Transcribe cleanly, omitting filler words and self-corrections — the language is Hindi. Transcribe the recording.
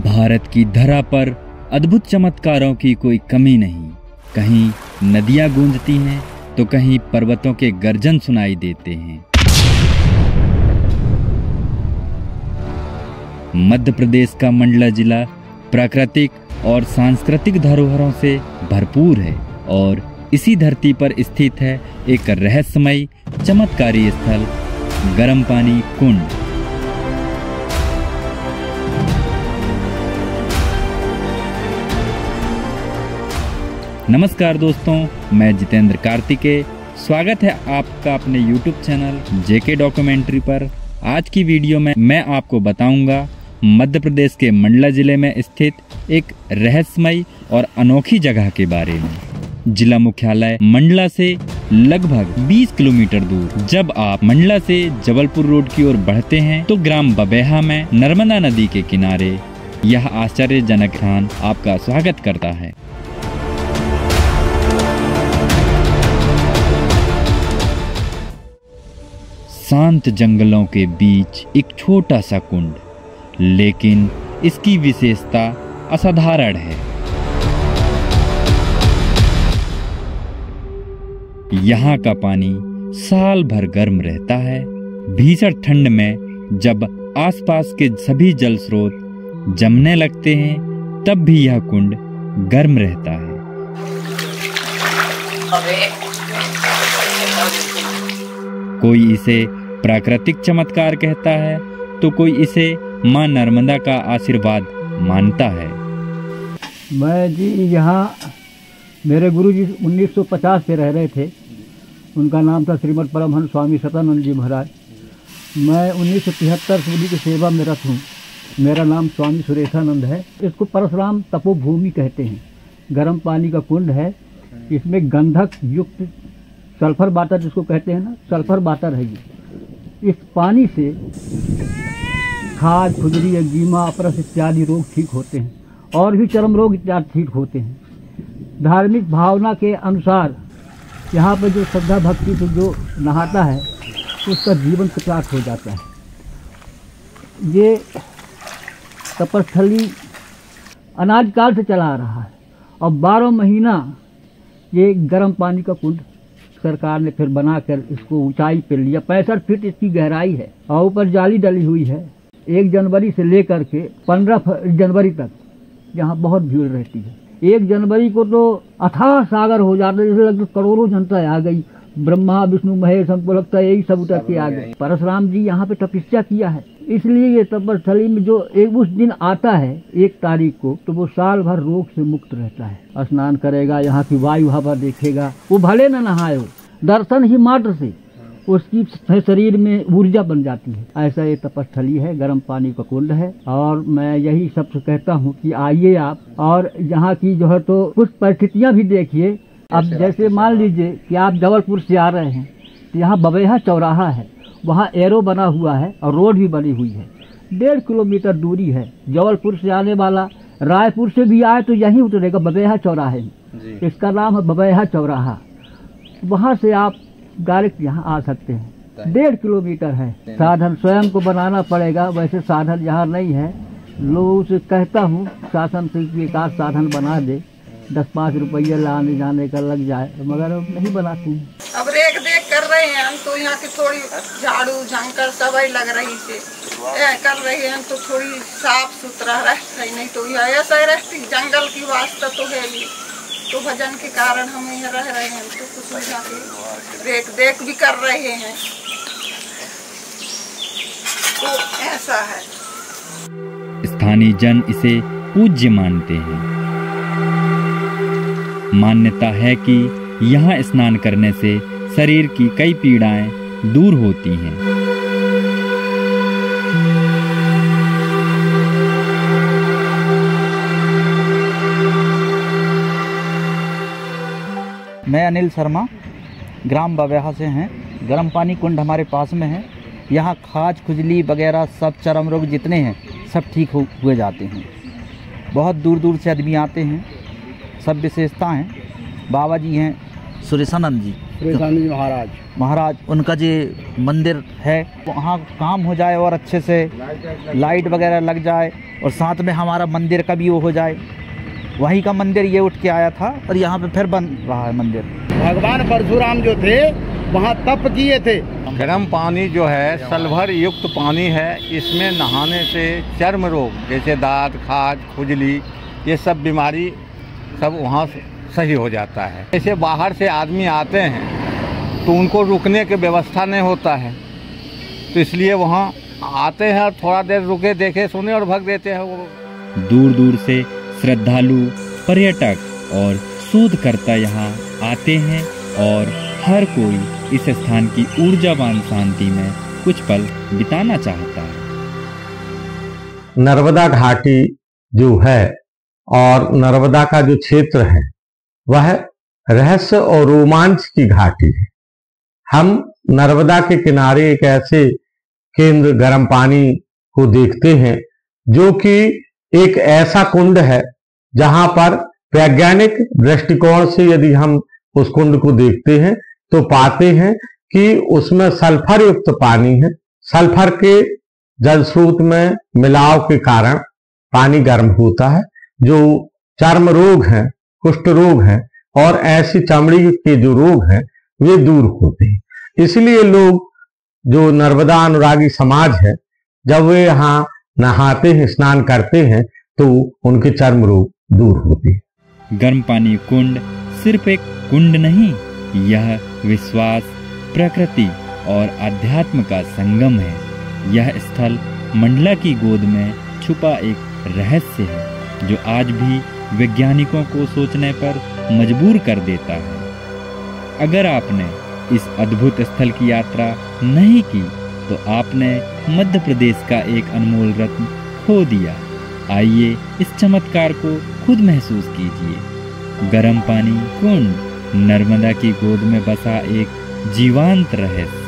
भारत की धरा पर अद्भुत चमत्कारों की कोई कमी नहीं। कहीं नदियां गूंजती हैं तो कहीं पर्वतों के गर्जन सुनाई देते हैं। मध्य प्रदेश का मंडला जिला प्राकृतिक और सांस्कृतिक धरोहरों से भरपूर है और इसी धरती पर स्थित है एक रहस्यमयी चमत्कारी स्थल, गर्म पानी कुंड। नमस्कार दोस्तों, मैं जितेंद्र कार्तिकेय। स्वागत है आपका अपने YouTube चैनल जेके डॉक्यूमेंट्री पर। आज की वीडियो में मैं आपको बताऊंगा मध्य प्रदेश के मंडला जिले में स्थित एक रहस्यमयी और अनोखी जगह के बारे में। जिला मुख्यालय मंडला से लगभग 20 किलोमीटर दूर जब आप मंडला से जबलपुर रोड की ओर बढ़ते हैं तो ग्राम बबेहा में नर्मदा नदी के किनारे यह आश्चर्यजनक स्थान आपका स्वागत करता है। शांत जंगलों के बीच एक छोटा सा कुंड, लेकिन इसकी विशेषता असाधारण है। यहाँ का पानी साल भर गर्म रहता है। भीषण ठंड में जब आसपास के सभी जल स्रोत जमने लगते हैं तब भी यह कुंड गर्म रहता है। कोई इसे प्राकृतिक चमत्कार कहता है तो कोई इसे मां नर्मदा का आशीर्वाद मानता है। मैं जी यहाँ मेरे गुरुजी 1950 से रह रहे थे। उनका नाम था श्रीमद परमहंस स्वामी सतानंद जी महाराज। मैं 1973 से उन्हीं की सेवा में रत हूँ। मेरा नाम स्वामी सुरेशानंद है। इसको परशुराम तपोभूमि कहते हैं। गर्म पानी का कुंड है। इसमें गंधक युक्त सल्फर वाटर जिसको कहते हैं ना, सल्फर वाटर है ये। इस पानी से खाज, खुजली, एक्जिमा, अपरस इत्यादि रोग ठीक होते हैं और भी चर्म रोग इत्यादि ठीक होते हैं। धार्मिक भावना के अनुसार यहाँ पर जो श्रद्धा भक्ति से जो नहाता है उसका जीवन कृतार्थ हो जाता है। ये तपस्थली अनाज काल से चला आ रहा है और 12 महीना ये गर्म पानी का कुंड सरकार ने फिर बनाकर इसको ऊंचाई पे लिया। 65 फीट इसकी गहराई है और ऊपर जाली डली हुई है। 1 जनवरी से लेकर के 15 जनवरी तक यहाँ बहुत भीड़ रहती है। 1 जनवरी को तो अथाह सागर हो जाता है, जैसे लगता करोड़ों जनता आ गई। ब्रह्मा विष्णु महेश, हमको लगता है यही सब उतर के आ गए। परशुराम जी यहाँ पे तपस्या किया है, इसलिए ये तपस्थली में जो एक उस दिन आता है 1 तारीख को, तो वो साल भर रोग से मुक्त रहता है। स्नान करेगा, यहाँ की वायु हवा देखेगा, वो भले न नहाए हो, दर्शन ही मात्र से उसकी शरीर में ऊर्जा बन जाती है। ऐसा ये तपस्थली है, गर्म पानी का कुंड है। और मैं यही सबसे कहता हूँ कि आइए आप, और यहाँ की जो है तो कुछ परिस्थितियाँ भी देखिए। अब जैसे मान लीजिए कि आप जबलपुर से आ रहे हैं तो यहाँ बबेहा चौराहा है, वहाँ एरो बना हुआ है और रोड भी बनी हुई है। 1.5 किलोमीटर दूरी है। जबलपुर से आने वाला रायपुर से भी आए तो यहीं उतरेगा बबेहा चौराहे में। इसका नाम है बबेहा चौराहा। वहाँ से आप डायरेक्ट यहाँ आ सकते हैं। 1.5 किलोमीटर है। साधन स्वयं को बनाना पड़ेगा, वैसे साधन यहाँ नहीं है। लोगों से कहता हूँ शासन से एक आध साधन बना दे, 10-5 रुपये लाने जाने का लग जाए, मगर नहीं बनाते हैं। अब रेख देख कर रहे हैं हम तो यहाँ की थोड़ी झाड़ू झांकर सवाई लग रही थी कर रहे हैं तो थोड़ी साफ सुथरा रहता ही, नहीं तो यह ऐसा ही रहती। जंगल की वास्ता तो है ही, तो भजन के कारण हम यहाँ रह रहे हैं तो कुछ यहाँ की रेख देख भी कर रहे हैं, तो ऐसा है। स्थानीय जन इसे पूज्य मानते हैं। मान्यता है कि यहाँ स्नान करने से शरीर की कई पीड़ाएं दूर होती हैं। मैं अनिल शर्मा, ग्राम बबेहा से हैं। गर्म पानी कुंड हमारे पास में है। यहाँ खाज, खुजली वगैरह सब चर्म रोग जितने हैं सब ठीक हुए जाते हैं। बहुत दूर दूर से आदमी आते हैं। सब विशेषता हैं। बाबा जी हैं सुरेशानंद जी, सुरेशानंद जी महाराज उनका जो मंदिर है वहाँ काम हो जाए और अच्छे से लाइट वगैरह लग जाए और साथ में हमारा मंदिर का भी वो हो जाए। वहीं का मंदिर ये उठ के आया था और यहाँ पे फिर बन रहा है मंदिर। भगवान परशुराम जो थे वहाँ तप किए थे। गर्म पानी जो है सल्फर युक्त पानी है। इसमें नहाने से चर्म रोग जैसे दांत, खाज, खुजली ये सब बीमारी सब वहाँ सही हो जाता है। जैसे बाहर से आदमी आते हैं तो उनको रुकने की व्यवस्था नहीं होता है, तो इसलिए वहाँ आते हैं और थोड़ा देर रुके, देखे, सुने और भग देते हैं। वो दूर दूर से श्रद्धालु, पर्यटक और शोधकर्ता यहाँ आते हैं और हर कोई इस स्थान की ऊर्जावान शांति में कुछ पल बिताना चाहता है। नर्मदा घाटी जो है और नर्मदा का जो क्षेत्र है वह रहस्य और रोमांच की घाटी है। हम नर्मदा के किनारे एक ऐसे केंद्र गर्म पानी को देखते हैं जो कि एक ऐसा कुंड है जहां पर वैज्ञानिक दृष्टिकोण से यदि हम उस कुंड को देखते हैं तो पाते हैं कि उसमें सल्फर युक्त पानी है। सल्फर के जल स्रोत में मिलाव के कारण पानी गर्म होता है। जो चर्म रोग हैं, कुष्ठ रोग हैं और ऐसी चमड़ी के जो रोग हैं वे दूर होते हैं। इसलिए लोग जो नर्मदा अनुरागी समाज है जब वे यहाँ नहाते हैं, स्नान करते हैं तो उनके चर्म रोग दूर होते हैं। गर्म पानी कुंड सिर्फ एक कुंड नहीं, यह विश्वास, प्रकृति और अध्यात्म का संगम है। यह स्थल मंडला की गोद में छुपा एक रहस्य है जो आज भी वैज्ञानिकों को सोचने पर मजबूर कर देता है। अगर आपने इस अद्भुत स्थल की यात्रा नहीं की तो आपने मध्य प्रदेश का एक अनमोल रत्न खो दिया। आइए इस चमत्कार को खुद महसूस कीजिए। गर्म पानी कुंड, नर्मदा की गोद में बसा एक जीवंत रहस्य।